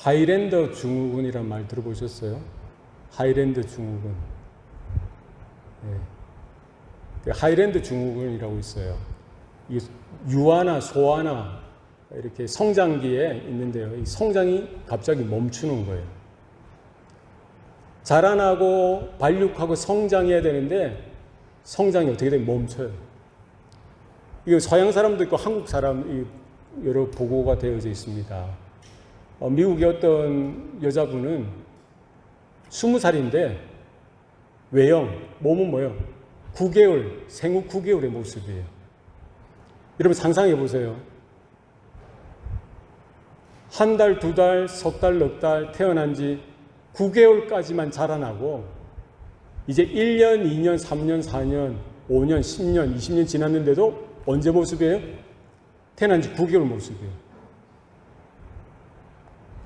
하이랜드 증후군이란 말 들어보셨어요? 하이랜드 증후군. 네. 하이랜드 증후군이라고 있어요. 유아나 소아나 이렇게 성장기에 있는데요. 이 성장이 갑자기 멈추는 거예요. 자라나고 발육하고 성장해야 되는데 성장이 어떻게 되면 멈춰요. 이거 서양 사람도 있고 한국 사람 여러 보고가 되어져 있습니다. 미국의 어떤 여자분은 20살인데 외형, 몸은 뭐예요? 9개월, 생후 9개월의 모습이에요. 여러분 상상해 보세요. 한 달, 두 달, 석 달, 넉 달 태어난 지 9개월까지만 자라나고 이제 1년, 2년, 3년, 4년, 5년, 10년, 20년 지났는데도 언제 모습이에요? 태어난 지 9개월 모습이에요.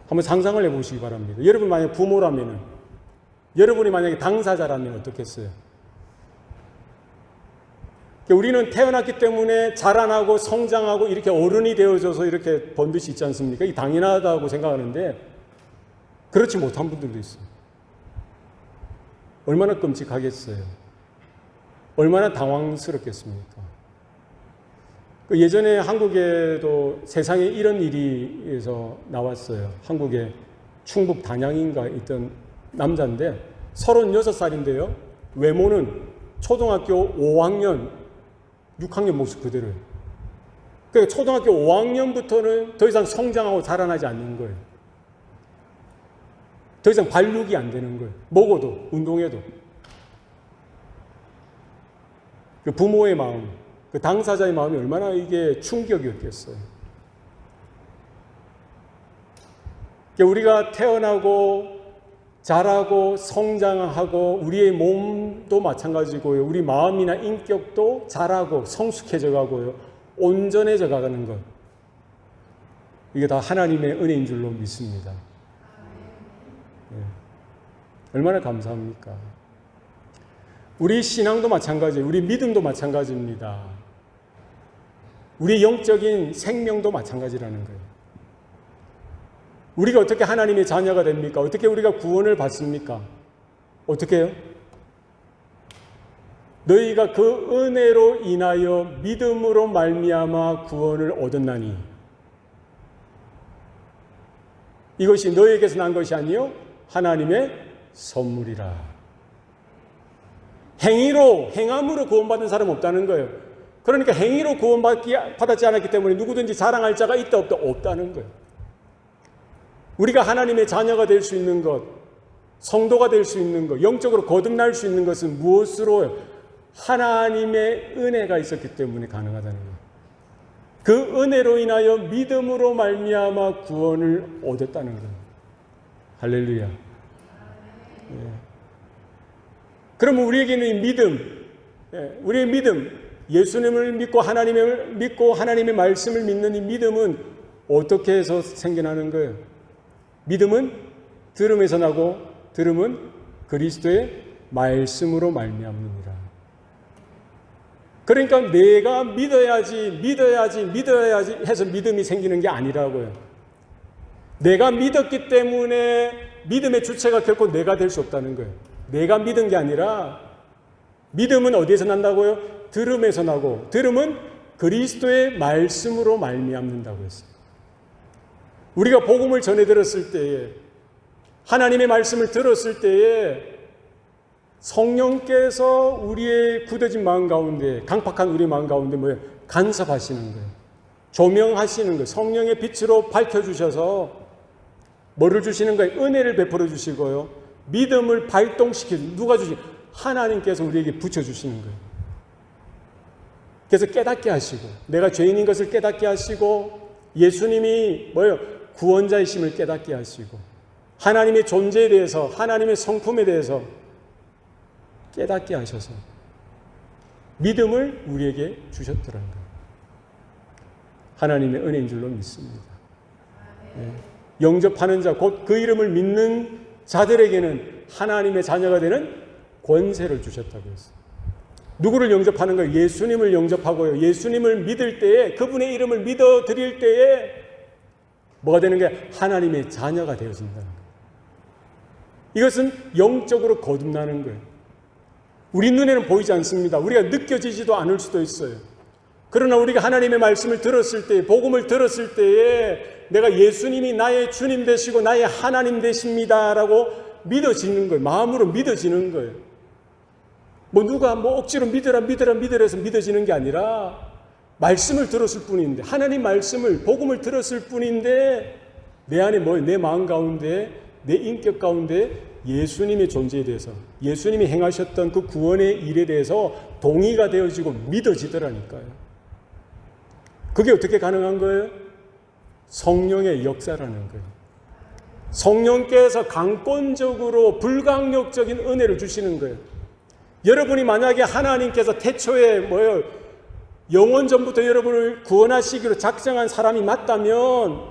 한번 상상을 해보시기 바랍니다. 여러분 만약 부모라면은, 여러분이 만약에 당사자라면 어떻겠어요? 우리는 태어났기 때문에 자라나고 성장하고 이렇게 어른이 되어져서 이렇게 번듯이 있지 않습니까? 이 당연하다고 생각하는데 그렇지 못한 분들도 있어요. 얼마나 끔찍하겠어요? 얼마나 당황스럽겠습니까? 예전에 한국에도 세상에 이런 일이 나왔어요. 한국에 충북 단양인가 있던 남자인데 36살인데요. 외모는 초등학교 5학년, 6학년 모습 그대로예요. 그러니까 초등학교 5학년부터는 더 이상 성장하고 자라나지 않는 거예요. 더 이상 발육이 안 되는 거예요. 먹어도, 운동해도. 그 부모의 마음, 그 당사자의 마음이 얼마나 이게 충격이었겠어요. 우리가 태어나고 자라고 성장하고 우리의 몸도 마찬가지고요. 우리 마음이나 인격도 자라고 성숙해져 가고요. 온전해져 가는 것. 이게 다 하나님의 은혜인 줄로 믿습니다. 네. 얼마나 감사합니까? 우리 신앙도 마찬가지예요. 우리 믿음도 마찬가지입니다. 우리 영적인 생명도 마찬가지라는 거예요. 우리가 어떻게 하나님의 자녀가 됩니까? 어떻게 우리가 구원을 받습니까? 어떻게 해요? 너희가 그 은혜로 인하여 믿음으로 말미암아 구원을 얻었나니 이것이 너희에게서 난 것이 아니요 하나님의 선물이라. 행함으로 구원받은 사람 없다는 거예요. 그러니까 행위로 구원받지 않았기 때문에 누구든지 자랑할 자가 있다 없다 없다는 거예요. 우리가 하나님의 자녀가 될 수 있는 것, 성도가 될 수 있는 것, 영적으로 거듭날 수 있는 것은 무엇으로요? 하나님의 은혜가 있었기 때문에 가능하다는 거예요. 그 은혜로 인하여 믿음으로 말미암아 구원을 얻었다는 거예요. 할렐루야. 예. 그러면 우리에게는 이 믿음, 우리의 믿음, 예수님을 믿고 하나님의 말씀을 믿는 이 믿음은 어떻게 해서 생겨나는 거예요? 믿음은 들음에서 나고 들음은 그리스도의 말씀으로 말미암느니라. 그러니까 내가 믿어야지 해서 믿음이 생기는 게 아니라고요. 내가 믿었기 때문에 믿음의 주체가 결코 내가 될 수 없다는 거예요. 내가 믿은 게 아니라 믿음은 어디에서 난다고요? 들음에서 나고 들음은 그리스도의 말씀으로 말미암는다고 했어요. 우리가 복음을 전해 들었을 때에 하나님의 말씀을 들었을 때에 성령께서 우리의 굳어진 마음 가운데 강팍한 우리 마음 가운데 간섭하시는 거예요. 조명하시는 거예요. 성령의 빛으로 밝혀주셔서 뭐를 주시는 거예요? 은혜를 베풀어 주시고요. 믿음을 발동시키고 누가 주시? 하나님께서 우리에게 붙여주시는 거예요. 그래서 깨닫게 하시고 내가 죄인인 것을 깨닫게 하시고 예수님이 구원자이심을 깨닫게 하시고 하나님의 존재에 대해서 하나님의 성품에 대해서 깨닫게 하셔서 믿음을 우리에게 주셨더라는 거예요. 하나님의 은혜인 줄로 믿습니다. 네. 영접하는 자, 곧 그 이름을 믿는 자들에게는 하나님의 자녀가 되는 권세를 주셨다고 했어요. 누구를 영접하는 거예요? 예수님을 영접하고요. 예수님을 믿을 때에 그분의 이름을 믿어 드릴 때에 뭐가 되는 게 하나님의 자녀가 되어진다는 거예요. 이것은 영적으로 거듭나는 거예요. 우리 눈에는 보이지 않습니다. 우리가 느껴지지도 않을 수도 있어요. 그러나 우리가 하나님의 말씀을 들었을 때, 복음을 들었을 때에 내가 예수님이 나의 주님 되시고 나의 하나님 되십니다라고 믿어지는 거예요. 마음으로 믿어지는 거예요. 누가 억지로 믿으라 해서 믿어지는 게 아니라 말씀을 들었을 뿐인데, 하나님 말씀을, 복음을 들었을 뿐인데 내 안에 내 마음 가운데, 내 인격 가운데 예수님의 존재에 대해서, 예수님이 행하셨던 그 구원의 일에 대해서 동의가 되어지고 믿어지더라니까요. 그게 어떻게 가능한 거예요? 성령의 역사라는 거예요. 성령께서 강권적으로 불강력적인 은혜를 주시는 거예요. 여러분이 만약에 하나님께서 태초에 영원 전부터 여러분을 구원하시기로 작정한 사람이 맞다면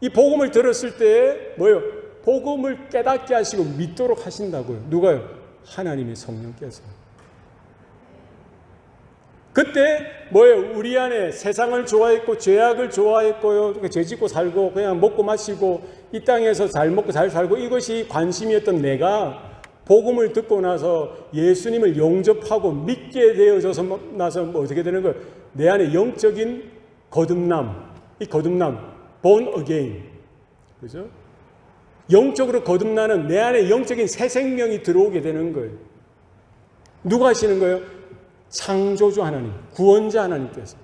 이 복음을 들었을 때 복음을 깨닫게 하시고 믿도록 하신다고요. 누가요? 하나님의 성령께서. 그때 우리 안에 세상을 좋아했고 죄악을 좋아했고요. 죄 짓고 살고 그냥 먹고 마시고 이 땅에서 잘 먹고 잘 살고 이것이 관심이었던 내가 복음을 듣고 나서 예수님을 영접하고 믿게 되어져서 나서 어떻게 되는 거예요? 내 안에 영적인 거듭남, 이 거듭남, born again, 그죠? 영적으로 거듭나는 내 안에 영적인 새 생명이 들어오게 되는 거예요. 누가 하시는 거예요? 창조주 하나님, 구원자 하나님께서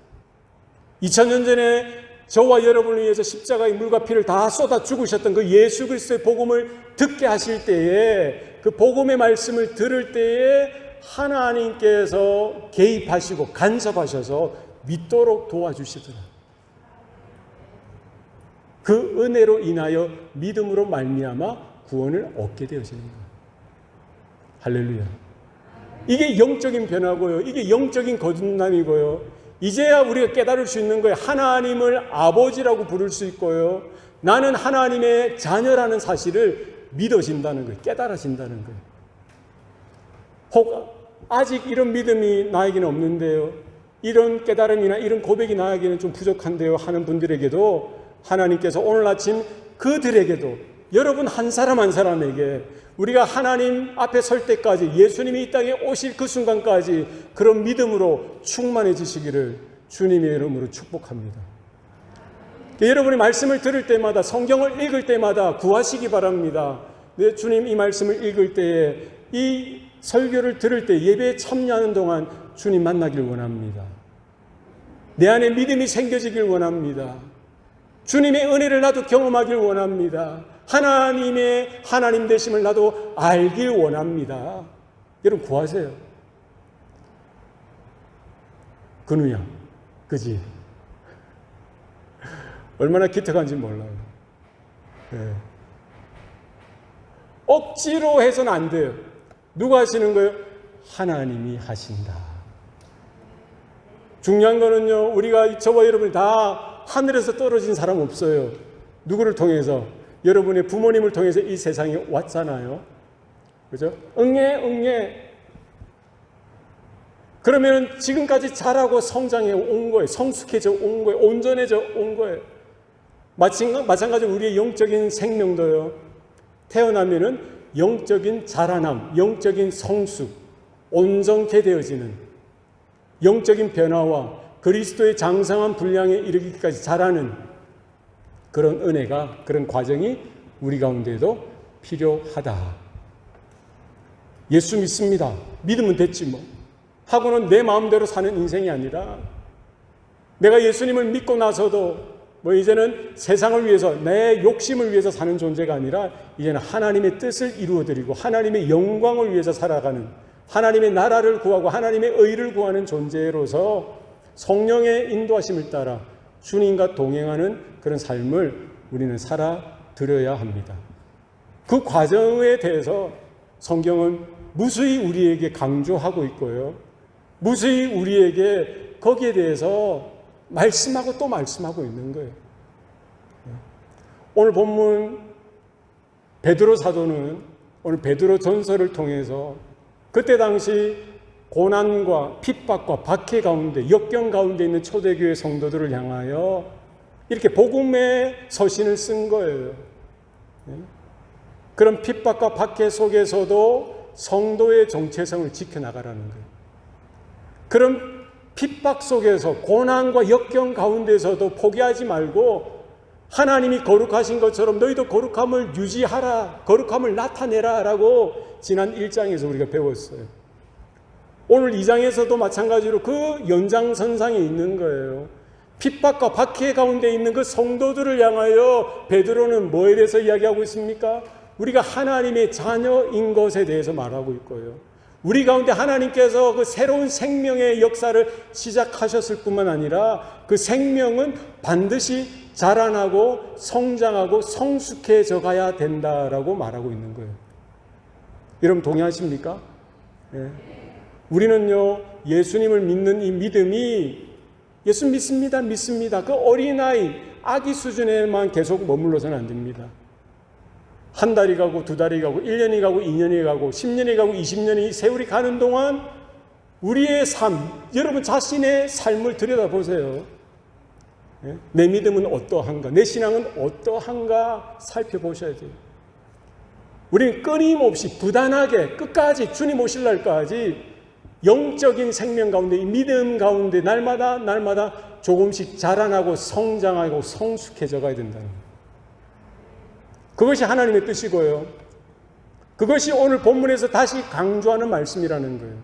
2000년 전에 저와 여러분을 위해서 십자가의 물과 피를 다 쏟아 죽으셨던 그 예수 그리스도의 복음을 듣게 하실 때에, 그 복음의 말씀을 들을 때에 하나님께서 개입하시고 간섭하셔서 믿도록 도와주시더라. 그 은혜로 인하여 믿음으로 말미암아 구원을 얻게 되어지는 거예요. 할렐루야. 이게 영적인 변화고요. 이게 영적인 거듭남이고요. 이제야 우리가 깨달을 수 있는 거예요. 하나님을 아버지라고 부를 수 있고요. 나는 하나님의 자녀라는 사실을 믿어진다는 거예요. 깨달아진다는 거예요. 혹 아직 이런 믿음이 나에게는 없는데요, 이런 깨달음이나 이런 고백이 나에게는 좀 부족한데요 하는 분들에게도 하나님께서 오늘 아침 그들에게도, 여러분 한 사람 한 사람에게 우리가 하나님 앞에 설 때까지, 예수님이 이 땅에 오실 그 순간까지 그런 믿음으로 충만해지시기를 주님의 이름으로 축복합니다. 여러분이 말씀을 들을 때마다, 성경을 읽을 때마다 구하시기 바랍니다. 네, 주님 이 말씀을 읽을 때에, 이 설교를 들을 때, 예배에 참여하는 동안 주님 만나길 원합니다. 내 안에 믿음이 생겨지길 원합니다. 주님의 은혜를 나도 경험하길 원합니다. 하나님의 하나님 되심을 나도 알길 원합니다. 여러분 구하세요. 근우야, 그지? 얼마나 기특한지 몰라요. 네. 억지로 해서는 안 돼요. 누가 하시는 거예요? 하나님이 하신다. 중요한 거는요, 우리가, 저와 여러분이 다 하늘에서 떨어진 사람 없어요. 누구를 통해서? 여러분의 부모님을 통해서 이 세상에 왔잖아요. 그죠? 응애. 그러면 지금까지 자라고 성장해 온 거예요. 성숙해져 온 거예요. 온전해져 온 거예요. 마찬가지로 우리의 영적인 생명도요, 태어나면은 영적인 자라남, 영적인 성숙, 온전케 되어지는 영적인 변화와 그리스도의 장성한 분량에 이르기까지 자라는 그런 은혜가, 그런 과정이 우리 가운데도 필요하다. 예수 믿습니다. 믿으면 됐지 뭐 하고는 내 마음대로 사는 인생이 아니라, 내가 예수님을 믿고 나서도 이제는 세상을 위해서, 내 욕심을 위해서 사는 존재가 아니라 이제는 하나님의 뜻을 이루어드리고 하나님의 영광을 위해서 살아가는, 하나님의 나라를 구하고 하나님의 의를 구하는 존재로서 성령의 인도하심을 따라 주님과 동행하는 그런 삶을 우리는 살아드려야 합니다. 그 과정에 대해서 성경은 무수히 우리에게 강조하고 있고요, 무수히 우리에게 거기에 대해서 말씀하고 또 말씀하고 있는 거예요. 오늘 본문 베드로 사도는 오늘 베드로 전서를 통해서 그때 당시 고난과 핍박과 박해 가운데, 역경 가운데 있는 초대교회 성도들을 향하여 이렇게 복음의 서신을 쓴 거예요. 그런 핍박과 박해 속에서도 성도의 정체성을 지켜나가라는 거예요. 그런 핍박 속에서 고난과 역경 가운데서도 포기하지 말고 하나님이 거룩하신 것처럼 너희도 거룩함을 유지하라, 거룩함을 나타내라 라고 지난 1장에서 우리가 배웠어요. 오늘 2장에서도 마찬가지로 그 연장선상에 있는 거예요. 핍박과 박해 가운데 있는 그 성도들을 향하여 베드로는 뭐에 대해서 이야기하고 있습니까? 우리가 하나님의 자녀인 것에 대해서 말하고 있고요. 우리 가운데 하나님께서 그 새로운 생명의 역사를 시작하셨을 뿐만 아니라 그 생명은 반드시 자라나고 성장하고 성숙해져 가야 된다라고 말하고 있는 거예요. 여러분 동의하십니까? 네. 우리는요, 예수님을 믿는 이 믿음이 예수 믿습니다. 그 어린아이, 아기 수준에만 계속 머물러서는 안 됩니다. 한 달이 가고 두 달이 가고 1년이 가고 2년이 가고 10년이 가고 20년이 세월이 가는 동안 우리의 삶, 여러분 자신의 삶을 들여다보세요. 내 믿음은 어떠한가? 내 신앙은 어떠한가? 살펴보셔야 돼요. 우리는 끊임없이 부단하게 끝까지 주님 오실 날까지 영적인 생명 가운데, 이 믿음 가운데 날마다 조금씩 자라나고 성장하고 성숙해져 가야 된다는 거예요. 그것이 하나님의 뜻이고요. 그것이 오늘 본문에서 다시 강조하는 말씀이라는 거예요.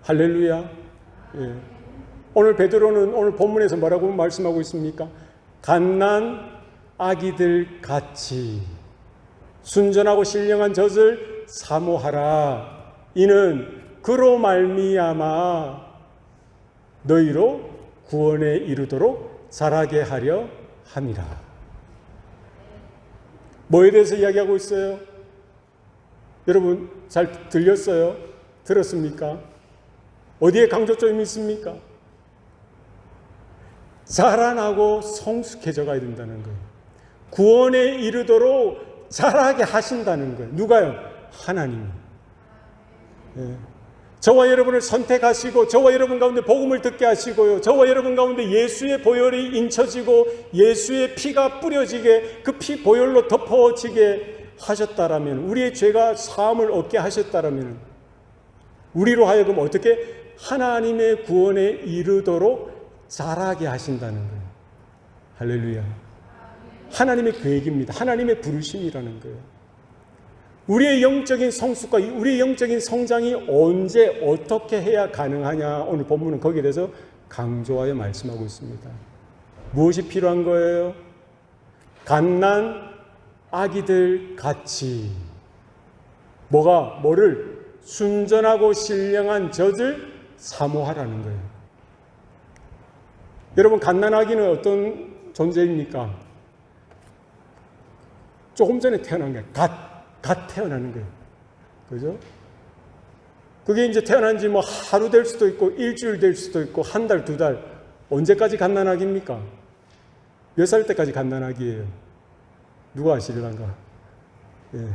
할렐루야. 예. 오늘 베드로는 오늘 본문에서 뭐라고 말씀하고 있습니까? 갓난 아기들 같이 순전하고 신령한 젖을 사모하라. 이는 그로 말미암아 너희로 구원에 이르도록 자라게 하려 함이라. 뭐에 대해서 이야기하고 있어요? 여러분 잘 들렸어요? 들었습니까? 어디에 강조점이 있습니까? 자라나고 성숙해져 가야 된다는 거예요. 구원에 이르도록 자라게 하신다는 거예요. 누가요? 하나님이. 예. 저와 여러분을 선택하시고 저와 여러분 가운데 복음을 듣게 하시고요. 저와 여러분 가운데 예수의 보혈이 인쳐지고 예수의 피가 뿌려지게 그 피 보혈로 덮어지게 하셨다라면, 우리의 죄가 사함을 얻게 하셨다라면 우리로 하여금 어떻게 하나님의 구원에 이르도록 자라게 하신다는 거예요. 할렐루야. 하나님의 계획입니다. 하나님의 부르심이라는 거예요. 우리의 영적인 성숙과 우리의 영적인 성장이 언제 어떻게 해야 가능하냐, 오늘 본문은 거기에 대해서 강조하여 말씀하고 있습니다. 무엇이 필요한 거예요? 갓난 아기들 같이 뭐를 순전하고 신령한 젖을 사모하라는 거예요. 여러분 갓난 아기는 어떤 존재입니까? 조금 전에 태어난 거예요. 갓 태어나는 거예요. 그죠? 그게 이제 태어난 지 하루 될 수도 있고, 일주일 될 수도 있고, 한 달, 두 달. 언제까지 갓난아기입니까? 몇 살 때까지 갓난아기예요? 누가 아실란가? 예.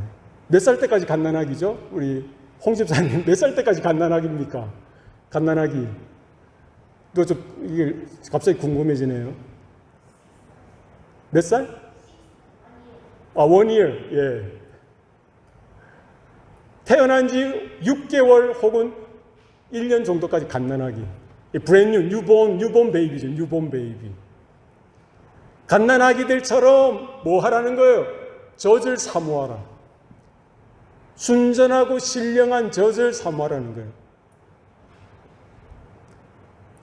몇 살 때까지 갓난아기죠? 우리 홍 집사님, 몇 살 때까지 갓난아기입니까? 갓난아기. 이게 갑자기 궁금해지네요. 몇 살? 1 year. 예. 태어난 지 6개월 혹은 1년 정도까지 갓난아기. 브랜뉴, 뉴본 베이비죠. 뉴본 베이비. 갓난아기들처럼 뭐 하라는 거예요? 젖을 사모하라. 순전하고 신령한 젖을 사모하라는 거예요.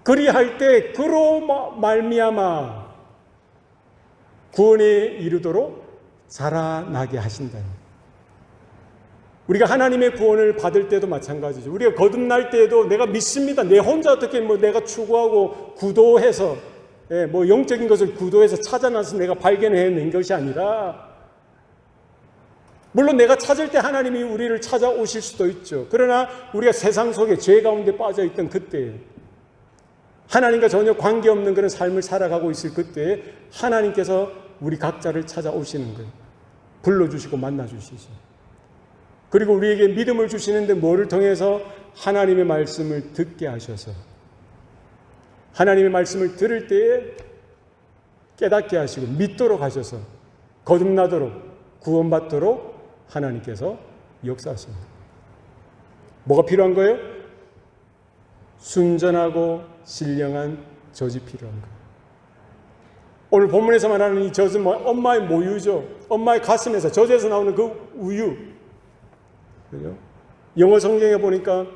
그리할 때 그로 말미암아 구원에 이르도록 자라나게 하신다. 우리가 하나님의 구원을 받을 때도 마찬가지죠. 우리가 거듭날 때에도 내가 믿습니다. 내 혼자 어떻게 내가 추구하고 구도해서 영적인 것을 구도해서 찾아나서 내가 발견해낸 것이 아니라, 물론 내가 찾을 때 하나님이 우리를 찾아오실 수도 있죠. 그러나 우리가 세상 속에 죄 가운데 빠져있던 그때, 하나님과 전혀 관계없는 그런 삶을 살아가고 있을 그때에 하나님께서 우리 각자를 찾아오시는 거예요. 불러주시고 만나주시죠. 그리고 우리에게 믿음을 주시는데 뭐를 통해서? 하나님의 말씀을 듣게 하셔서, 하나님의 말씀을 들을 때에 깨닫게 하시고 믿도록 하셔서 거듭나도록 구원받도록 하나님께서 역사하십니다. 뭐가 필요한 거예요? 순전하고 신령한 젖이 필요한 거예요. 오늘 본문에서 말하는 이 젖은 엄마의 모유죠. 엄마의 가슴에서, 젖에서 나오는 그 우유. 그죠? 영어 성경에 보니까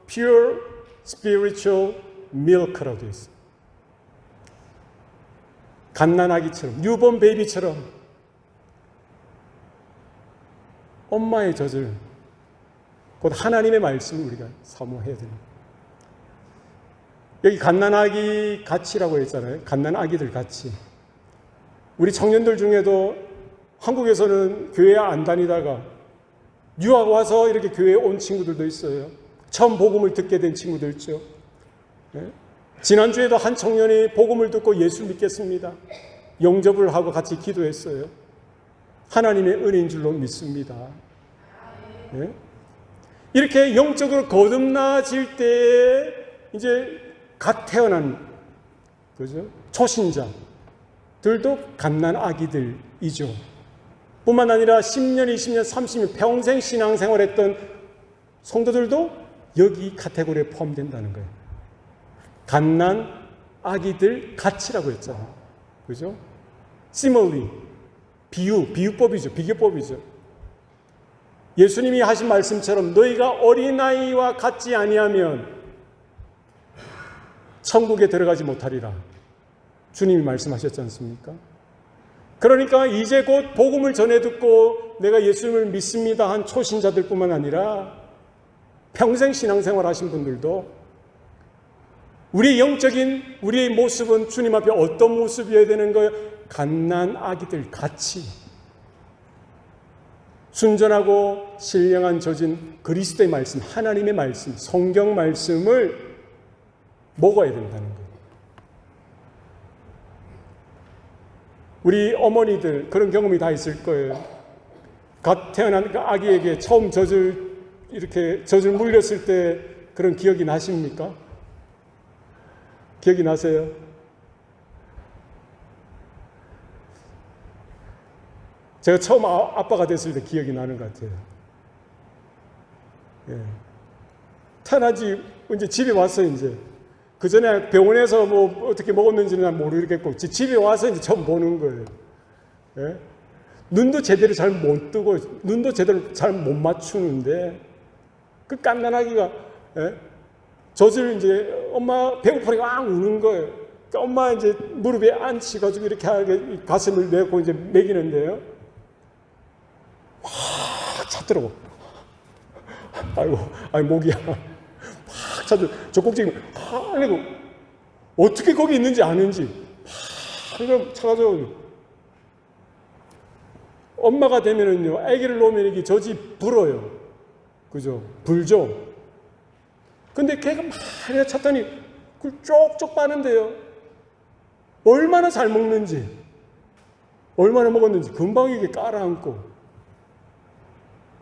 pure spiritual milk라고 되어 있어요. 갓난아기처럼, 뉴본 베이비처럼 엄마의 젖을, 곧 하나님의 말씀을 우리가 사모해야 됩니다. 여기 갓난아기 가치라고 했잖아요. 갓난아기들 가치. 우리 청년들 중에도 한국에서는 교회 안 다니다가 유학 와서 이렇게 교회에 온 친구들도 있어요. 처음 복음을 듣게 된 친구들 있죠. 네? 지난주에도 한 청년이 복음을 듣고 예수 믿겠습니다. 영접을 하고 같이 기도했어요. 하나님의 은혜인 줄로 믿습니다. 네? 이렇게 영적으로 거듭나질 때에 이제 갓 태어난, 그죠? 초신자들도 갓난 아기들이죠. 뿐만 아니라 10년, 20년, 30년 평생 신앙생활했던 성도들도 여기 카테고리에 포함된다는 거예요. 갓난 아기들 가치라고 했잖아요. 그죠? 시멀리, 비유법이죠. 비교법이죠. 예수님이 하신 말씀처럼 너희가 어린아이와 같지 아니하면 천국에 들어가지 못하리라. 주님이 말씀하셨지 않습니까? 그러니까 이제 곧 복음을 전해 듣고 내가 예수님을 믿습니다 한 초신자들뿐만 아니라 평생 신앙생활 하신 분들도 우리의 영적인 우리의 모습은 주님 앞에 어떤 모습이어야 되는 거예요? 갓난 아기들 같이 순전하고 신령한 젖은 그리스도의 말씀, 하나님의 말씀, 성경 말씀을 먹어야 된다는 거예요. 우리 어머니들 그런 경험이 다 있을 거예요. 갓 태어난 그 아기에게 처음 젖을 물렸을 때 그런 기억이 나십니까? 기억이 나세요? 제가 처음 아빠가 됐을 때 기억이 나는 것 같아요. 예. 태어나지 이제 집에 와서 이제 그 전에 병원에서 뭐 어떻게 먹었는지는 난 모르겠고 집에 와서 이제 처음 보는 거예요. 예? 눈도 제대로 잘 못 뜨고 눈도 제대로 잘 못 맞추는데 그 갓난아기가 예? 젖을 이제 엄마 배고프니까 막 우는 거예요. 그러니까 엄마 이제 무릎에 앉혀가지고 이렇게 가슴을 내고 이제 먹이는데요. 확 찾더라고. 아이고 목이야. 확 찾아. 젖꼭지가 아니고 어떻게 거기 있는지 아는지. 그냥 찾아가지고 엄마가 되면은요, 아기를 놓으면 이게 젖이 불어요. 그죠? 불죠. 근데 걔가 막 찾더니 그걸 쪽쪽 빠는데요. 얼마나 잘 먹는지, 얼마나 먹었는지 금방 이게 깔아앉고.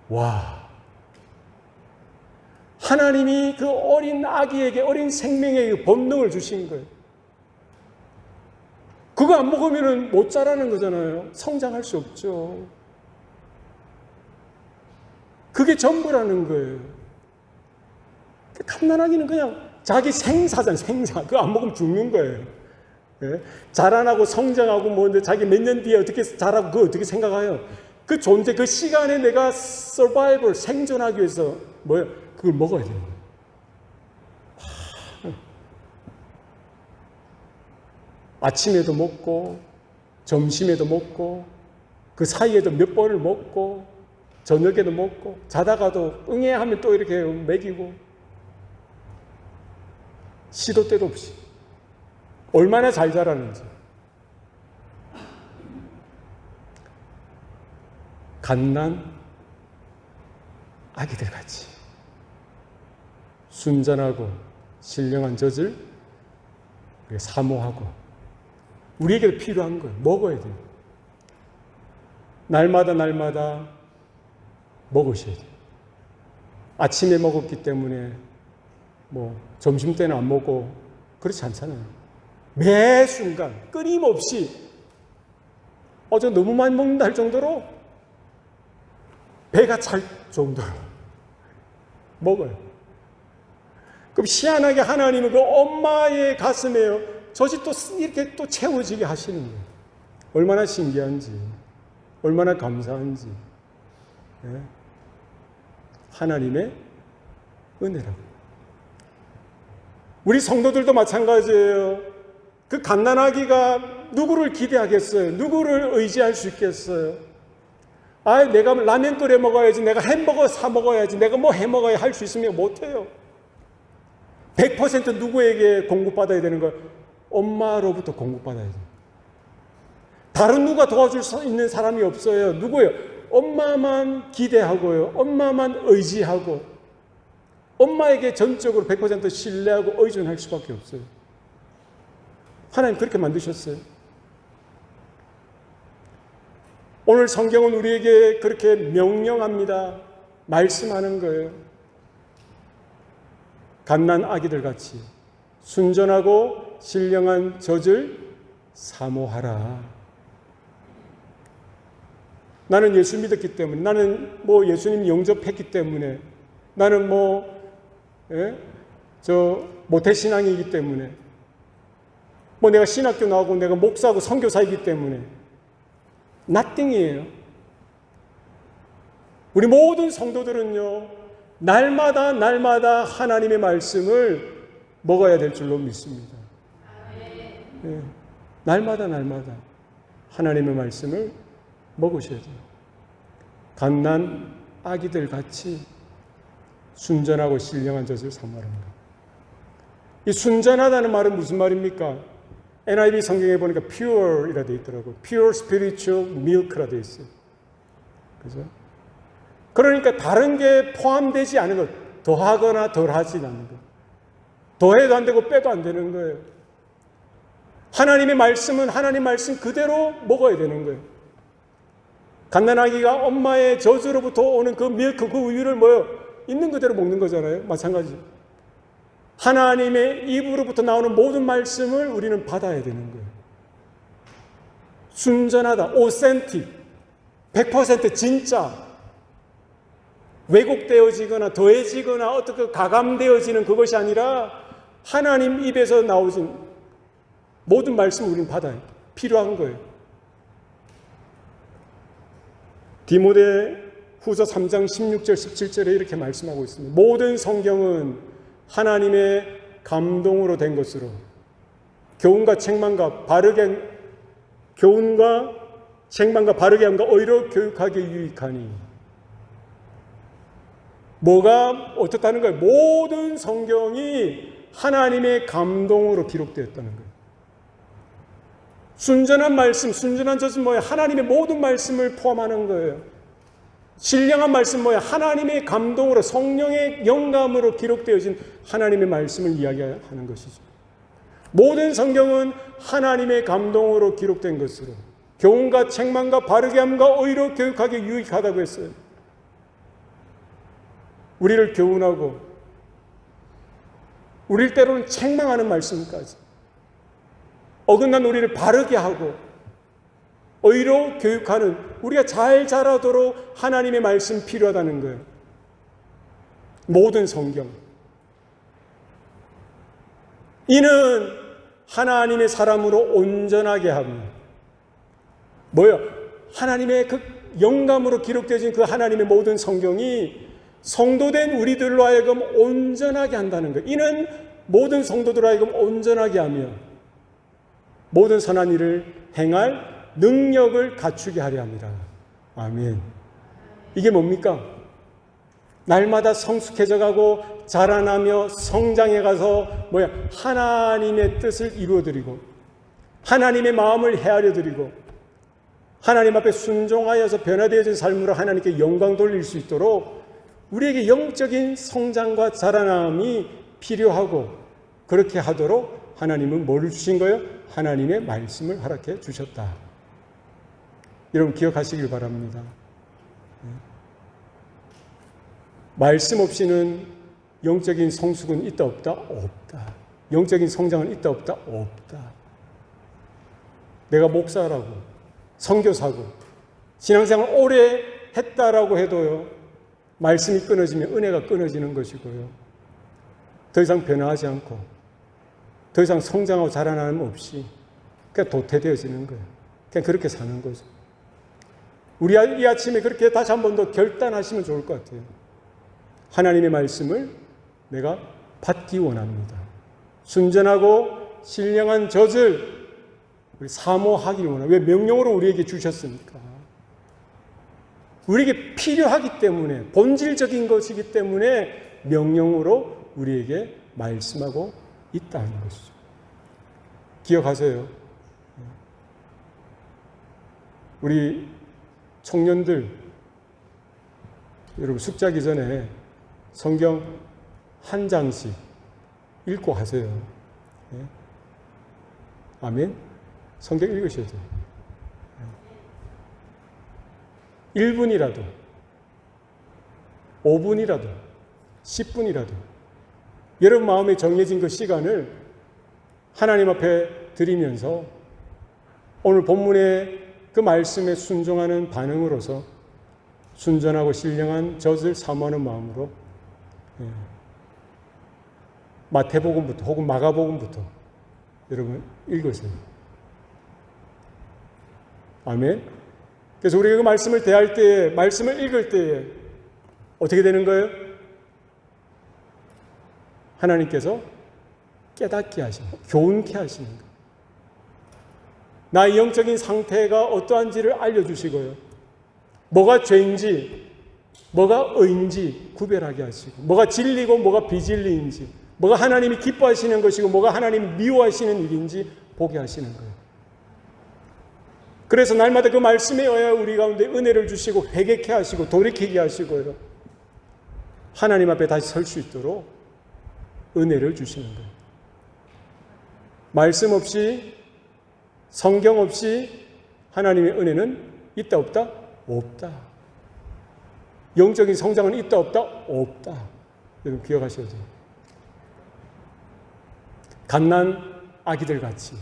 와. 하나님이 그 어린 아기에게, 어린 생명에게 본능을 주신 거예요. 그거 안 먹으면 못 자라는 거잖아요. 성장할 수 없죠. 그게 전부라는 거예요. 갓난아기는 그냥 자기 생사잖아요. 생사. 그거 안 먹으면 죽는 거예요. 예? 자라나고 성장하고 뭐인데 자기 몇 년 뒤에 어떻게 자라고 그거 어떻게 생각해요? 그 존재, 그 시간에 내가 서바이벌, 생존하기 위해서 뭐예요? 그걸 먹어야 되는 거예요. 아침에도 먹고 점심에도 먹고 그 사이에도 몇 번을 먹고 저녁에도 먹고 자다가도 응애하면 또 이렇게 먹이고 시도 때도 없이 얼마나 잘 자라는지. 갓난 아기들 같이 순전하고 신령한 젖을 사모하고 우리에게도 필요한 거예요. 먹어야 돼요. 날마다 먹으셔야 돼요. 아침에 먹었기 때문에 뭐 점심 때는 안 먹고 그렇지 않잖아요. 매 순간 끊임없이 저 너무 많이 먹는다 할 정도로 배가 찰 정도로 먹어요. 그럼 희한하게 하나님은 그 엄마의 가슴에요, 젖이 또 이렇게 또 채워지게 하시는 거예요. 얼마나 신기한지, 얼마나 감사한지. 네. 하나님의 은혜라고. 우리 성도들도 마찬가지예요. 그 갓난아기가 누구를 기대하겠어요? 누구를 의지할 수 있겠어요? 내가 라면 끓여 먹어야지, 내가 햄버거 사 먹어야지, 내가 뭐 해 먹어야 할 수 있으면 못해요. 100% 누구에게 공급받아야 되는 거예요? 엄마로부터 공급받아야 돼요. 다른 누가 도와줄 수 있는 사람이 없어요. 누구예요? 엄마만 기대하고요. 엄마만 의지하고 엄마에게 전적으로 100% 신뢰하고 의존할 수밖에 없어요. 하나님 그렇게 만드셨어요. 오늘 성경은 우리에게 그렇게 명령합니다. 말씀하는 거예요. 갓난 아기들 같이 순전하고 신령한 젖을 사모하라. 나는 예수 믿었기 때문에, 나는 뭐 예수님 영접했기 때문에, 나는 모태신앙이기 때문에, 내가 신학교 나오고 내가 목사고 선교사이기 때문에 nothing이에요. 우리 모든 성도들은요, 날마다 하나님의 말씀을 먹어야 될 줄로 믿습니다. 네, 날마다 하나님의 말씀을 먹으셔야 돼요. 갓난 아기들 같이 순전하고 신령한 젖을 사모하는 것. 이 순전하다는 말은 무슨 말입니까? NIV 성경에 보니까 pure이라 되어 있더라고요. pure spiritual milk라 되어 있어요. 그죠? 그러니까 다른 게 포함되지 않은 것, 더하거나 덜하지 않는 것. 더해도 안 되고 빼도 안 되는 거예요. 하나님의 말씀은 하나님 말씀 그대로 먹어야 되는 거예요. 갓난아기가 엄마의 젖으로부터 오는 그 밀크, 그 우유를 있는 그대로 먹는 거잖아요. 마찬가지. 하나님의 입으로부터 나오는 모든 말씀을 우리는 받아야 되는 거예요. 순전하다, 오센틱, 100% 진짜, 왜곡되어지거나 더해지거나 어떻게 가감되어지는 그것이 아니라 하나님 입에서 나오신 모든 말씀을 우리는 받아야 필요한 거예요. 디모데 후서 3장 16절 17절에 이렇게 말씀하고 있습니다. 모든 성경은 하나님의 감동으로 된 것으로 교훈과 책망과 바르게 함과 의로 교육하기 유익하니. 뭐가 어떻다는 거예요? 모든 성경이 하나님의 감동으로 기록되었다는 거예요. 순전한 말씀, 순전한 젖은 뭐예요? 하나님의 모든 말씀을 포함하는 거예요. 신령한 말씀 뭐예요? 하나님의 감동으로, 성령의 영감으로 기록되어진 하나님의 말씀을 이야기하는 것이죠. 모든 성경은 하나님의 감동으로 기록된 것으로 교훈과 책망과 바르게 함과 의로 교육하기 유익하다고 했어요. 우리를 교훈하고 우리를 때로는 책망하는 말씀까지, 어긋난 우리를 바르게 하고 의로 교육하는, 우리가 잘 자라도록 하나님의 말씀 필요하다는 거예요. 모든 성경. 이는 하나님의 사람으로 온전하게 하며, 하나님의 그 영감으로 기록되어진 그 하나님의 모든 성경이 성도된 우리들로 하여금 온전하게 한다는 거예요. 이는 모든 성도들로 하여금 온전하게 하며 모든 선한 일을 행할 능력을 갖추게 하려 합니다. 아멘. 이게 뭡니까? 날마다 성숙해져 가고 자라나며 성장해 가서 하나님의 뜻을 이루어드리고 하나님의 마음을 헤아려드리고 하나님 앞에 순종하여서 변화되어진 삶으로 하나님께 영광 돌릴 수 있도록 우리에게 영적인 성장과 자라남이 필요하고, 그렇게 하도록 하나님은 뭐를 주신 거예요? 하나님의 말씀을 허락해 주셨다. 여러분 기억하시길 바랍니다. 말씀 없이는 영적인 성숙은 있다 없다? 없다. 영적인 성장은 있다 없다? 없다. 내가 목사라고 선교사고 신앙생활 오래 했다라고 해도요, 말씀이 끊어지면 은혜가 끊어지는 것이고요, 더 이상 변화하지 않고 더 이상 성장하고 자라나는 없이 그냥 도태되어지는 거예요. 그냥 그렇게 사는 거죠. 우리 이 아침에 그렇게 다시 한 번 더 결단하시면 좋을 것 같아요. 하나님의 말씀을 내가 받기 원합니다. 순전하고 신령한 젖을 우리 사모하기를 원합니다. 왜? 명령으로 우리에게 주셨습니까? 우리에게 필요하기 때문에, 본질적인 것이기 때문에 명령으로 우리에게 말씀하고 있다는 것이죠. 기억하세요. 우리 청년들, 여러분 숙제하기 전에 성경 한 장씩 읽고 가세요. 아멘? 성경 읽으셔야 돼요. 1분이라도, 5분이라도, 10분이라도 여러분 마음에 정해진 그 시간을 하나님 앞에 드리면서 오늘 본문의 그 말씀에 순종하는 반응으로서 순전하고 신령한 젖을 사모하는 마음으로 마태복음부터 혹은 마가복음부터 여러분 읽으세요. 아멘. 그래서 우리가 그 말씀을 대할 때에, 말씀을 읽을 때에 어떻게 되는 거예요? 하나님께서 깨닫게 하시는, 교훈케 하시는 거예요. 나의 영적인 상태가 어떠한지를 알려주시고요, 뭐가 죄인지 뭐가 의인지 구별하게 하시고, 뭐가 진리고 뭐가 비진리인지, 뭐가 하나님이 기뻐하시는 것이고 뭐가 하나님이 미워하시는 일인지 보게 하시는 거예요. 그래서 날마다 그 말씀에 의하여 우리 가운데 은혜를 주시고 회개케 하시고 돌이키게 하시고요, 하나님 앞에 다시 설 수 있도록 은혜를 주시는 거예요. 말씀 없이, 성경 없이 하나님의 은혜는 있다 없다? 없다. 영적인 성장은 있다 없다? 없다. 여러분 기억하셔야 돼요. 갓난 아기들 같이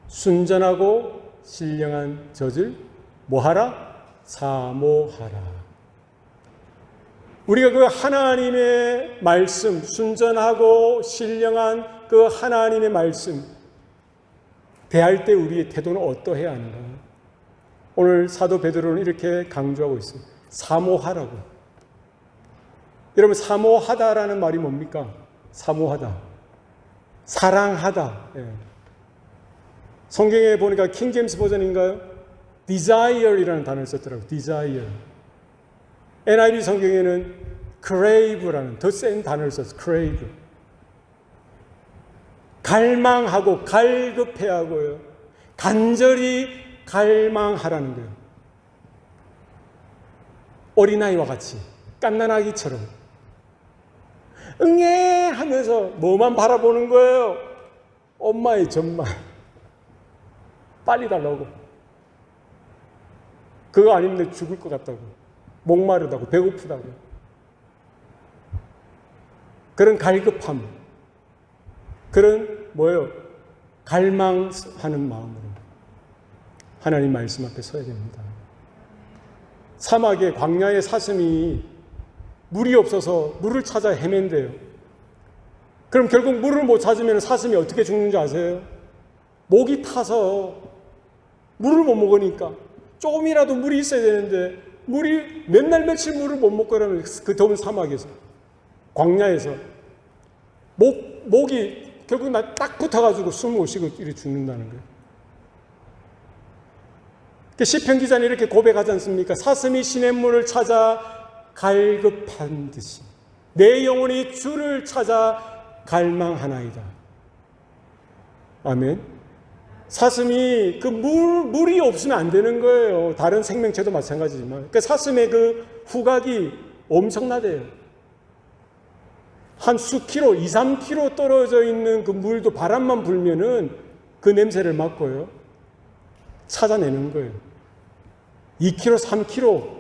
순전하고 신령한 젖을 뭐하라? 사모하라. 우리가 그 하나님의 말씀, 순전하고 신령한 그 하나님의 말씀 대할 때 우리의 태도는 어떠해야 하는가? 오늘 사도 베드로는 이렇게 강조하고 있습니다. 사모하라고. 여러분, 사모하다라는 말이 뭡니까? 사모하다, 사랑하다. 예. 성경에 보니까 킹제임스 버전인가요? desire이라는 단어를 썼더라고요. desire. NIV 성경에는 crave라는 더 센 단어를 썼어요. crave. 갈망하고 갈급해하고요, 간절히 갈망하라는 거예요. 어린아이와 같이 갓난아기처럼 응애 하면서 뭐만 바라보는 거예요? 엄마의 젖만. 빨리 달라고. 그거 아니면 내 죽을 것 같다고, 목마르다고, 배고프다고. 그런 갈급함, 그런 뭐예요? 갈망하는 마음으로 하나님 말씀 앞에 서야 됩니다. 사막에, 광야의 사슴이 물이 없어서 물을 찾아 헤맨대요. 그럼 결국 물을 못 찾으면 사슴이 어떻게 죽는 줄 아세요? 목이 타서 물을 못 먹으니까. 조금이라도 물이 있어야 되는데 물이 몇 날 며칠 물을 못 먹고 그러면 그 더운 사막에서, 광야에서 목이 결국 딱 붙어가지고 숨 못 쉬고 이렇게 죽는다는 거예요. 시편 기자는 이렇게 고백하지 않습니까? 사슴이 시냇물을 찾아 갈급한 듯이 내 영혼이 주를 찾아 갈망하나이다. 아멘. 사슴이 그 물이 없으면 안 되는 거예요. 다른 생명체도 마찬가지지만. 그 사슴의 그 후각이 엄청나대요. 한 수 킬로, 2, 3km 떨어져 있는 그 물도 바람만 불면은 그 냄새를 맡고요, 찾아내는 거예요. 2km, 3km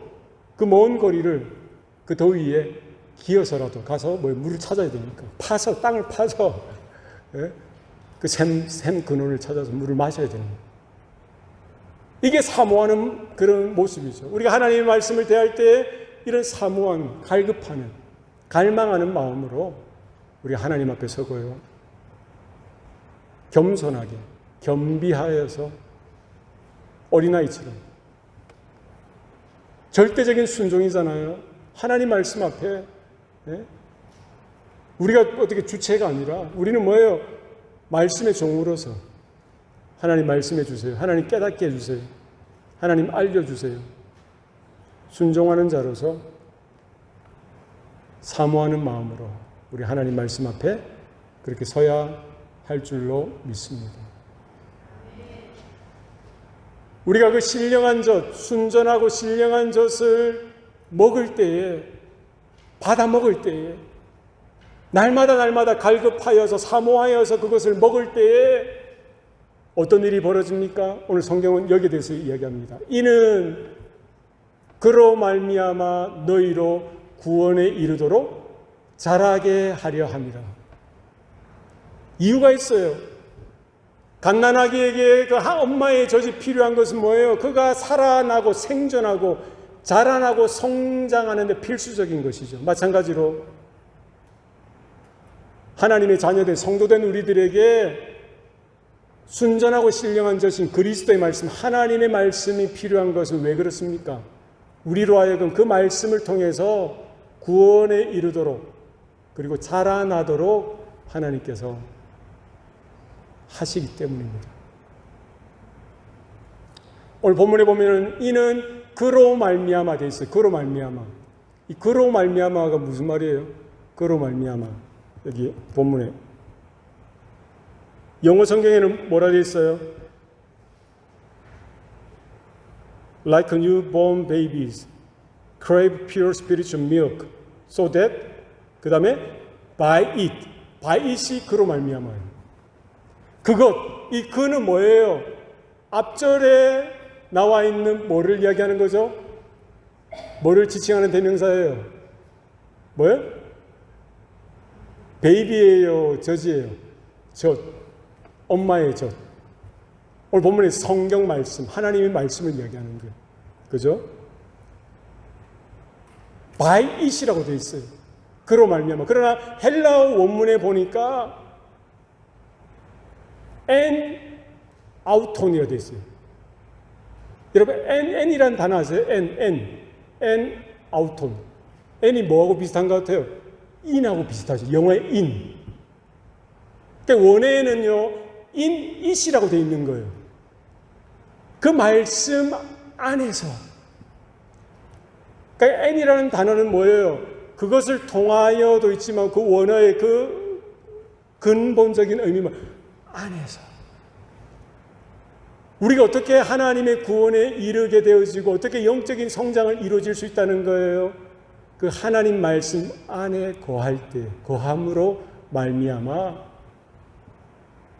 그 먼 거리를 그 더위에 기어서라도 가서 물을 찾아야 되니까 파서, 땅을 파서, 예? 그 샘 근원을 찾아서 물을 마셔야 되는 거예요. 이게 사모하는 그런 모습이죠. 우리가 하나님의 말씀을 대할 때 이런 사모한, 갈급하는, 갈망하는 마음으로 우리가 하나님 앞에 서고요. 겸손하게, 겸비하여서 어린아이처럼 절대적인 순종이잖아요. 하나님 말씀 앞에. 예? 우리가 어떻게 주체가 아니라 우리는 뭐예요? 말씀의 종으로서 하나님 말씀해 주세요. 하나님 깨닫게 해주세요. 하나님 알려주세요. 순종하는 자로서 사모하는 마음으로 우리 하나님 말씀 앞에 그렇게 서야 할 줄로 믿습니다. 우리가 그 신령한 젖, 순전하고 신령한 젖을 먹을 때에, 받아 먹을 때에, 날마다 갈급하여서 사모하여서 그것을 먹을 때에 어떤 일이 벌어집니까? 오늘 성경은 여기에 대해서 이야기합니다. 이는 그로 말미암아 너희로 구원에 이르도록 자라게 하려 함이라. 이유가 있어요. 갓난아기에게 그 엄마의 젖이 필요한 것은 뭐예요? 그가 살아나고 생존하고 자라나고 성장하는 데 필수적인 것이죠. 마찬가지로 하나님의 자녀된 성도된 우리들에게 순전하고 신령한 젖인 그리스도의 말씀, 하나님의 말씀이 필요한 것은 왜 그렇습니까? 우리로 하여금 그 말씀을 통해서 구원에 이르도록 그리고 자라나도록 하나님께서 하시기 때문입니다. 오늘 본문에 보면은 이는 그로 말미암아 돼 있어요. 그로 말미암아. 이 그로 말미암아가 무슨 말이에요? 그로 말미암아. 여기 본문에 영어 성경에는 뭐라 되어 있어요? Like newborn babies crave pure spiritual milk so that 그 다음에 by it이 그로 말미암아요. 그것, 이 그는 뭐예요? 앞절에 나와 있는 뭐를 이야기하는 거죠? 뭐를 지칭하는 대명사예요? 뭐예요? 베이비예요? 젖이에요? 젖. 엄마의 젖. 오늘 본문에 성경 말씀, 하나님의 말씀을 이야기하는 거예요. 그죠? by it이라고 되어 있어요. 그로 말미암아. 그러나 헬라어 원문에 보니까 en 아우톤이라 되어 있어요. 여러분 n이라는 단어 아세요? n 아우톤. n이 뭐하고 비슷한 것 같아요? in하고 비슷하죠. 영어의 in. 그러니까 원어에는요 in it이라고 되어 있는 거예요. 그 말씀 안에서. 그러니까 n이라는 단어는 뭐예요? 그것을 통하여도 있지만 그 원어의 그 근본적인 의미만 안에서 우리가 어떻게 하나님의 구원에 이르게 되어지고 어떻게 영적인 성장을 이루어질 수 있다는 거예요. 그 하나님 말씀 안에 거할 때, 거함으로 말미암아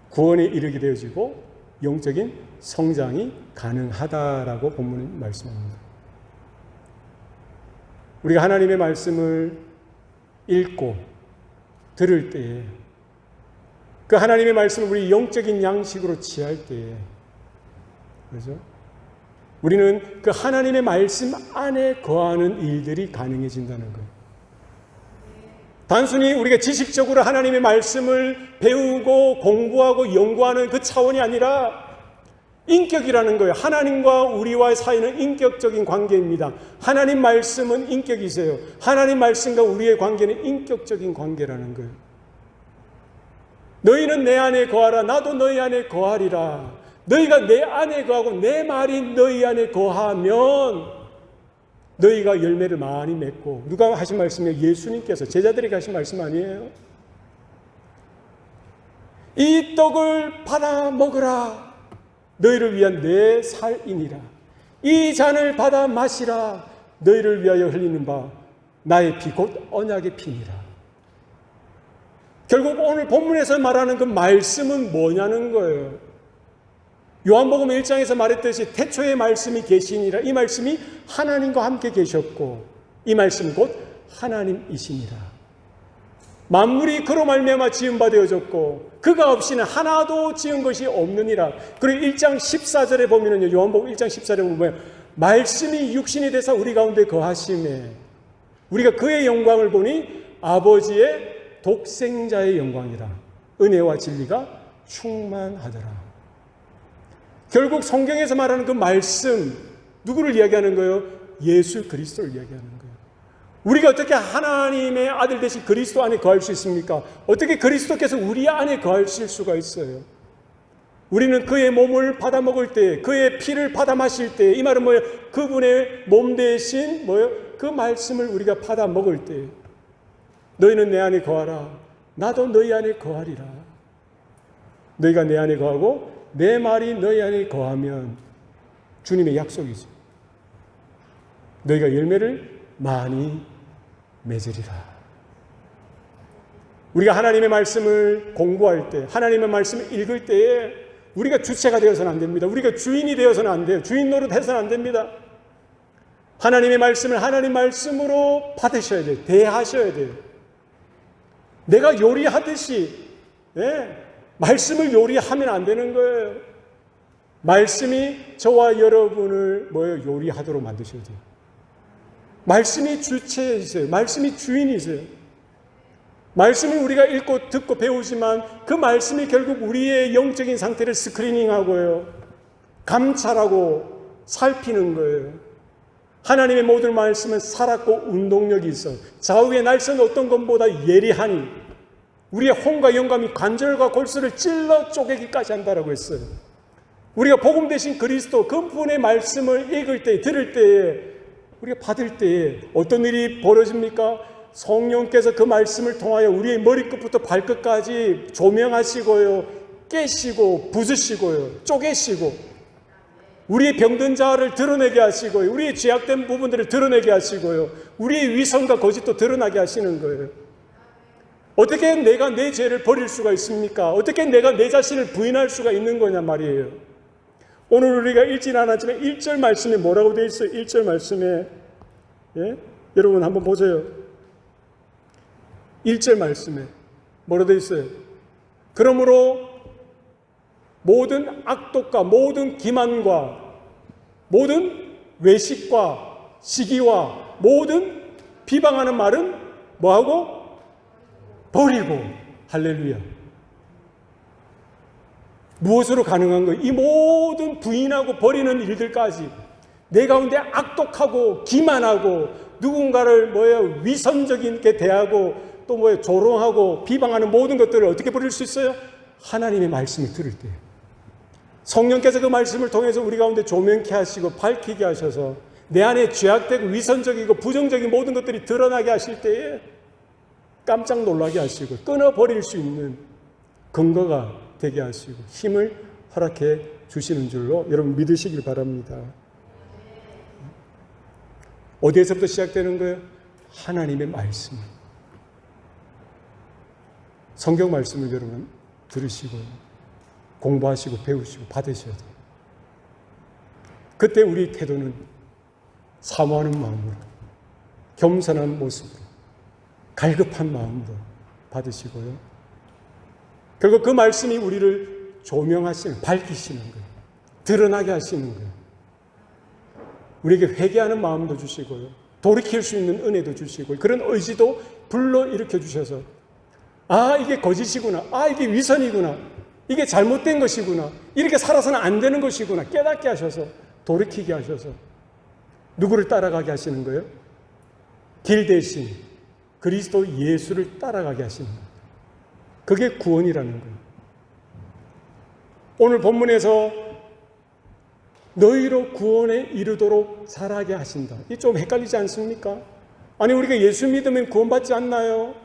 구원에 이르게 되어지고 영적인 성장이 가능하다라고 본문은 말씀합니다. 우리가 하나님의 말씀을 읽고 들을 때에 그 하나님의 말씀을 우리 영적인 양식으로 취할 때에 그렇죠? 우리는 그 하나님의 말씀 안에 거하는 일들이 가능해진다는 거예요. 단순히 우리가 지식적으로 하나님의 말씀을 배우고 공부하고 연구하는 그 차원이 아니라 인격이라는 거예요. 하나님과 우리와의 사이는 인격적인 관계입니다. 하나님 말씀은 인격이세요. 하나님 말씀과 우리의 관계는 인격적인 관계라는 거예요. 너희는 내 안에 거하라. 나도 너희 안에 거하리라. 너희가 내 안에 거하고 내 말이 너희 안에 거하면 너희가 열매를 많이 맺고. 누가 하신 말씀이에요? 예수님께서 제자들에게 하신 말씀 아니에요? 이 떡을 받아 먹으라. 너희를 위한 내 살이니라. 이 잔을 받아 마시라. 너희를 위하여 흘리는 바 나의 피 곧 언약의 피니라. 결국 오늘 본문에서 말하는 그 말씀은 뭐냐는 거예요. 요한복음 1장에서 말했듯이 태초에 말씀이 계시니라. 이 말씀이 하나님과 함께 계셨고 이 말씀은 곧 하나님이시니라. 만물이 그로 말미암아 지은 바 되어졌고 그가 없이는 하나도 지은 것이 없느니라. 그리고 1장 14절에 보면은요, 요한복음 1장 14절에 보면 말씀이 육신이 되사 우리 가운데 거하심에 우리가 그의 영광을 보니 아버지의 독생자의 영광이라. 은혜와 진리가 충만하더라. 결국 성경에서 말하는 그 말씀, 누구를 이야기하는 거예요? 예수 그리스도를 이야기하는 거예요. 우리가 어떻게 하나님의 아들 되신 그리스도 안에 거할 수 있습니까? 어떻게 그리스도께서 우리 안에 거하실 수가 있어요? 우리는 그의 몸을 받아 먹을 때, 그의 피를 받아 마실 때, 이 말은 뭐예요? 그분의 몸 대신 뭐예요? 그 말씀을 우리가 받아 먹을 때, 너희는 내 안에 거하라, 나도 너희 안에 거하리라. 너희가 내 안에 거하고 내 말이 너희 안에 거하면 주님의 약속이죠. 너희가 열매를 많이 맺으리라. 우리가 하나님의 말씀을 공부할 때, 하나님의 말씀을 읽을 때에 우리가 주체가 되어서는 안 됩니다. 우리가 주인이 되어서는 안 돼요. 주인 노릇해서는 안 됩니다. 하나님의 말씀을 하나님 말씀으로 받으셔야 돼요. 대하셔야 돼요. 내가 요리하듯이 말씀을 요리하면 안 되는 거예요. 말씀이 저와 여러분을 요리하도록 만드셔야 돼요. 말씀이 주체이세요. 말씀이 주인이세요. 말씀을 우리가 읽고 듣고 배우지만 그 말씀이 결국 우리의 영적인 상태를 스크리닝하고요, 감찰하고 살피는 거예요. 하나님의 모든 말씀은 살았고 운동력이 있어 좌우의 날선 어떤 것보다 예리하니 우리의 혼과 영감이 관절과 골수를 찔러 쪼개기까지 한다라고 했어요. 우리가 복음 되신 그리스도 그분의 말씀을 읽을 때, 들을 때에, 우리가 받을 때에 어떤 일이 벌어집니까? 성령께서 그 말씀을 통하여 우리의 머리끝부터 발끝까지 조명하시고요, 깨시고 부수시고요, 쪼개시고, 우리의 병든 자를 드러내게 하시고요, 우리의 죄악된 부분들을 드러내게 하시고요, 우리의 위선과 거짓도 드러나게 하시는 거예요. 어떻게 내가 내 죄를 버릴 수가 있습니까? 어떻게 내가 내 자신을 부인할 수가 있는 거냐 말이에요. 오늘 우리가 읽진 않았지만 1절 말씀에 뭐라고 되어 있어요? 1절 말씀에, 여러분 한번 보세요. 1절 말씀에 뭐라고 되어 있어요? 그러므로 모든 악독과 모든 기만과 모든 외식과 시기와 모든 비방하는 말은 뭐하고? 버리고. 할렐루야. 무엇으로 가능한 거예요? 이 모든 부인하고 버리는 일들까지 내 가운데 악독하고 기만하고 누군가를 위선적인 게 대하고 또 조롱하고 비방하는 모든 것들을 어떻게 버릴 수 있어요? 하나님의 말씀을 들을 때. 성령께서 그 말씀을 통해서 우리 가운데 조명케 하시고 밝히게 하셔서 내 안에 죄악되고 위선적이고 부정적인 모든 것들이 드러나게 하실 때에 깜짝 놀라게 하시고 끊어버릴 수 있는 근거가 되게 하시고 힘을 허락해 주시는 줄로 여러분 믿으시길 바랍니다. 어디에서부터 시작되는 거예요? 하나님의 말씀. 성경 말씀을 여러분 들으시고 공부하시고 배우시고 받으셔야 돼요. 그때 우리 태도는 사모하는 마음으로, 겸손한 모습으로, 갈급한 마음으로 받으시고요. 결국 그 말씀이 우리를 조명하시는, 밝히시는 거예요. 드러나게 하시는 거예요. 우리에게 회개하는 마음도 주시고요, 돌이킬 수 있는 은혜도 주시고, 그런 의지도 불러일으켜 주셔서 이게 거짓이구나, 이게 위선이구나, 이게 잘못된 것이구나, 이렇게 살아서는 안 되는 것이구나 깨닫게 하셔서 돌이키게 하셔서 누구를 따라가게 하시는 거예요? 길 대신 그리스도 예수를 따라가게 하시는 거예요. 그게 구원이라는 거예요. 오늘 본문에서 너희로 구원에 이르도록 자라게 하신다. 이게 좀 헷갈리지 않습니까? 아니 우리가 예수 믿으면 구원받지 않나요?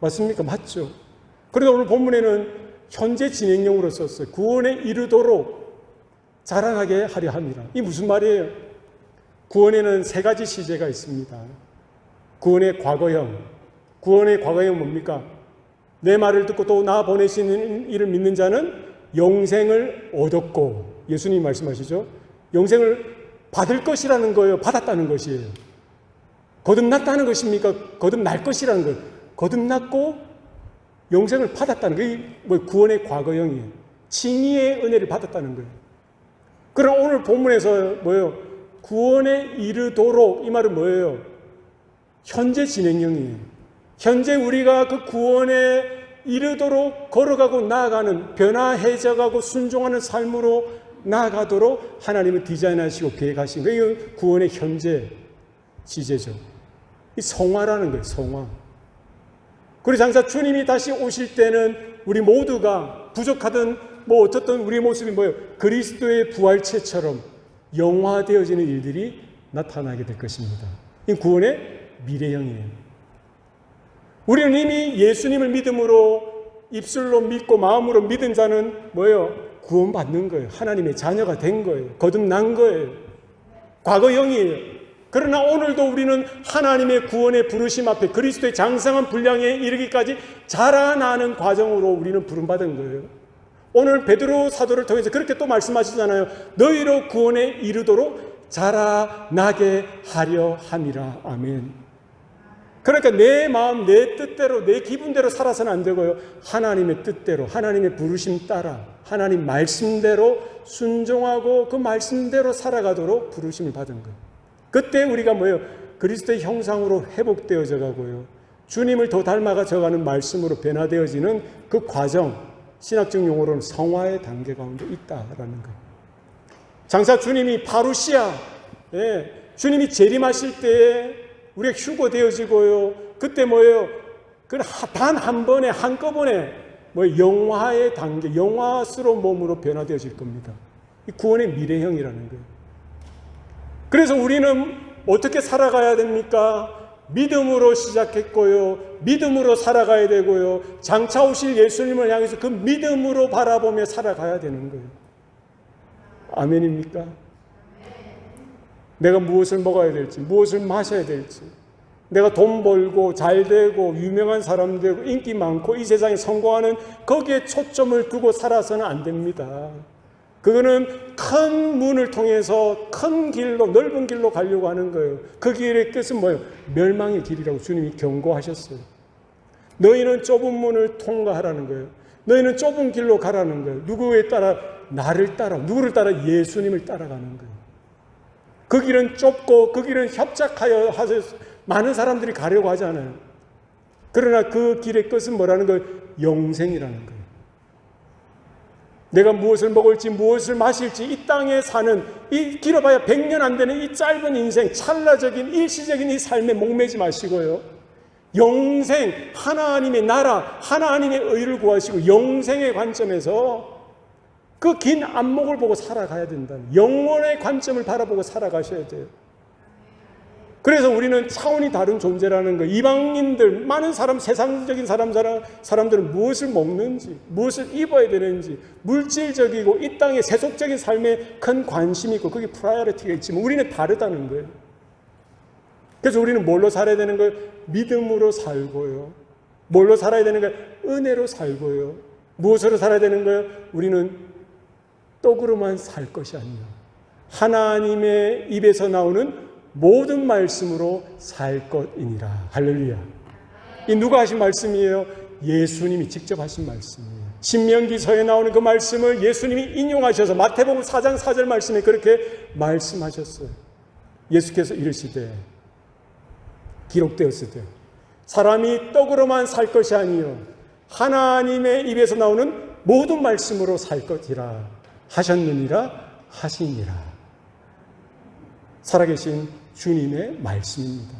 맞습니까? 맞죠. 그런데 오늘 본문에는 현재 진행형으로 썼어요. 구원에 이르도록 자라나게 하려 함이라. 이 무슨 말이에요? 구원에는 세 가지 시제가 있습니다. 구원의 과거형. 구원의 과거형 뭡니까? 내 말을 듣고 또 나 보내시는 이를 믿는 자는 영생을 얻었고, 예수님이 말씀하시죠. 영생을 받을 것이라는 거예요? 받았다는 것이에요? 거듭났다는 것입니까? 거듭날 것이라는 거예요? 거듭났고 영생을 받았다는 거예요. 뭐 구원의 과거형이에요. 칭의의 은혜를 받았다는 거예요. 그럼 오늘 본문에서 뭐예요? 구원에 이르도록, 이 말은 뭐예요? 현재 진행형이에요. 현재 우리가 그 구원에 이르도록 걸어가고 나아가는, 변화해져가고 순종하는 삶으로 나아가도록 하나님은 디자인하시고 계획하신 거예요. 이거 구원의 현재 시제죠. 이 성화라는 거예요. 성화. 그리고 장사 주님이 다시 오실 때는 우리 모두가 부족하든 뭐 어떻든 우리의 모습이 뭐예요? 그리스도의 부활체처럼 영화되어지는 일들이 나타나게 될 것입니다. 이 구원의 미래형이에요. 우리는 이미 예수님을 믿음으로 입술로 믿고 마음으로 믿은 자는 뭐예요? 구원받는 거예요. 하나님의 자녀가 된 거예요. 거듭난 거예요. 과거형이에요. 그러나 오늘도 우리는 하나님의 구원의 부르심 앞에 그리스도의 장성한 분량에 이르기까지 자라나는 과정으로 우리는 부름받은 거예요. 오늘 베드로 사도를 통해서 그렇게 또 말씀하시잖아요. 너희로 구원에 이르도록 자라나게 하려 함이라. 아멘. 그러니까 내 마음, 내 뜻대로, 내 기분대로 살아서는 안 되고요. 하나님의 뜻대로, 하나님의 부르심 따라, 하나님 말씀대로 순종하고 그 말씀대로 살아가도록 부르심을 받은 거예요. 그때 우리가 뭐예요? 그리스도의 형상으로 회복되어져 가고요. 주님을 더 닮아가져가는 말씀으로 변화되어지는 그 과정, 신학적 용어로는 성화의 단계 가운데 있다라는 거예요. 장사 주님이 파루시아, 주님이 재림하실 때에 우리가 휴거되어지고요. 그때 뭐예요? 단 한 번에, 한꺼번에 영화의 단계, 영화스러운 몸으로 변화되어질 겁니다. 이 구원의 미래형이라는 거예요. 그래서 우리는 어떻게 살아가야 됩니까? 믿음으로 시작했고요. 믿음으로 살아가야 되고요. 장차 오실 예수님을 향해서 그 믿음으로 바라보며 살아가야 되는 거예요. 아멘입니까? 내가 무엇을 먹어야 될지, 무엇을 마셔야 될지, 내가 돈 벌고 잘 되고 유명한 사람 되고 인기 많고 이 세상에 성공하는 거기에 초점을 두고 살아서는 안 됩니다. 그거는 큰 문을 통해서 큰 길로, 넓은 길로 가려고 하는 거예요. 그 길의 끝은 뭐예요? 멸망의 길이라고 주님이 경고하셨어요. 너희는 좁은 문을 통과하라는 거예요. 너희는 좁은 길로 가라는 거예요. 누구에 따라? 나를 따라. 누구를 따라? 예수님을 따라가는 거예요. 그 길은 좁고 그 길은 협착하여 많은 사람들이 가려고 하잖아요. 그러나 그 길의 끝은 뭐라는 거예요? 영생이라는 거예요. 내가 무엇을 먹을지 무엇을 마실지 이 땅에 사는 이 길어봐야 100년 안 되는 이 짧은 인생, 찰나적인 일시적인 이 삶에 목매지 마시고요. 영생, 하나님의 나라, 하나님의 의를 구하시고 영생의 관점에서 그 긴 안목을 보고 살아가야 된다는, 영원의 관점을 바라보고 살아가셔야 돼요. 그래서 우리는 차원이 다른 존재라는 거예요. 이방인들, 많은 사람, 세상적인 사람들은 무엇을 먹는지, 무엇을 입어야 되는지, 물질적이고 이 땅의 세속적인 삶에 큰 관심이 있고 그게 프라이어리티가 있지만 우리는 다르다는 거예요. 그래서 우리는 뭘로 살아야 되는 거예요? 믿음으로 살고요. 뭘로 살아야 되는 거예요? 은혜로 살고요. 무엇으로 살아야 되는 거예요? 우리는 떡으로만 살 것이 아니라 하나님의 입에서 나오는 모든 말씀으로 살 것이니라. 할렐루야. 이 누가 하신 말씀이에요? 예수님이 직접 하신 말씀이에요. 신명기서에 나오는 그 말씀을 예수님이 인용하셔서 마태복음 4장 4절 말씀에 그렇게 말씀하셨어요. 예수께서 이르시되 기록되었을 때 사람이 떡으로만 살 것이 아니요 하나님의 입에서 나오는 모든 말씀으로 살 것이라 하셨느니라 하시니라. 살아계신 주님의 말씀입니다.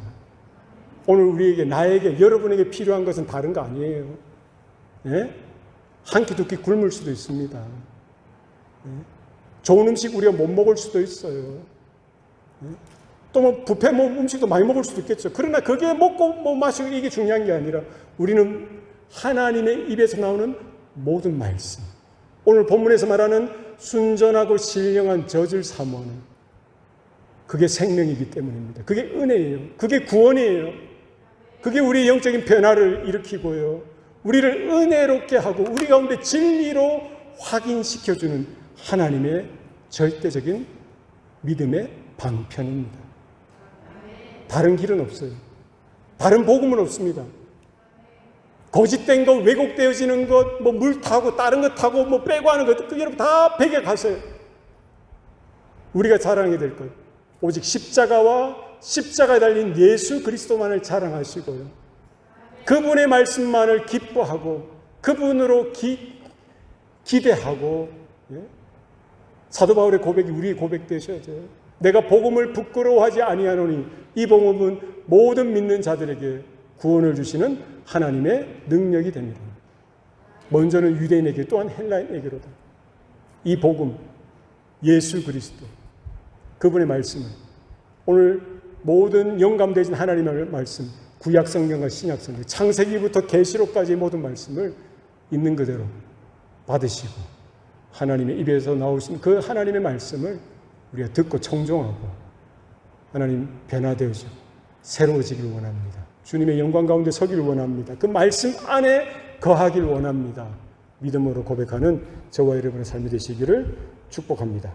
오늘 우리에게, 나에게, 여러분에게 필요한 것은 다른 거 아니에요. 예? 한 끼 두 끼 굶을 수도 있습니다. 예? 좋은 음식 우리가 못 먹을 수도 있어요. 예? 또 뭐 뷔페 음식도 많이 먹을 수도 있겠죠. 그러나 그게 먹고 마시고 이게 중요한 게 아니라 우리는 하나님의 입에서 나오는 모든 말씀, 오늘 본문에서 말하는 순전하고 신령한 젖을 사모하는 그게 생명이기 때문입니다. 그게 은혜예요. 그게 구원이에요. 그게 우리의 영적인 변화를 일으키고요. 우리를 은혜롭게 하고 우리 가운데 진리로 확인시켜주는 하나님의 절대적인 믿음의 방편입니다. 다른 길은 없어요. 다른 복음은 없습니다. 거짓된 것, 왜곡되어지는 것, 뭐 물 타고 다른 것 타고 뭐 빼고 하는 것, 그 여러분 다 배격하세요. 우리가 자랑해야 될 것, 오직 십자가와 십자가에 달린 예수 그리스도만을 자랑하시고요. 그분의 말씀만을 기뻐하고 그분으로 기대하고, 예? 사도 바울의 고백이 우리의 고백 되셔야 돼요. 내가 복음을 부끄러워하지 아니하노니 이 복음은 모든 믿는 자들에게 구원을 주시는 하나님의 능력이 됩니다. 먼저는 유대인에게 또한 헬라인에게로다. 이 복음, 예수 그리스도, 그분의 말씀을 오늘 모든 영감되신 하나님의 말씀, 구약 성경과 신약 성경, 창세기부터 계시록까지의 모든 말씀을 있는 그대로 받으시고 하나님의 입에서 나오신 그 하나님의 말씀을 우리가 듣고 청종하고 하나님 변화되어지고 새로워지길 원합니다. 주님의 영광 가운데 서기를 원합니다. 그 말씀 안에 거하길 원합니다. 믿음으로 고백하는 저와 여러분의 삶이 되시기를 축복합니다.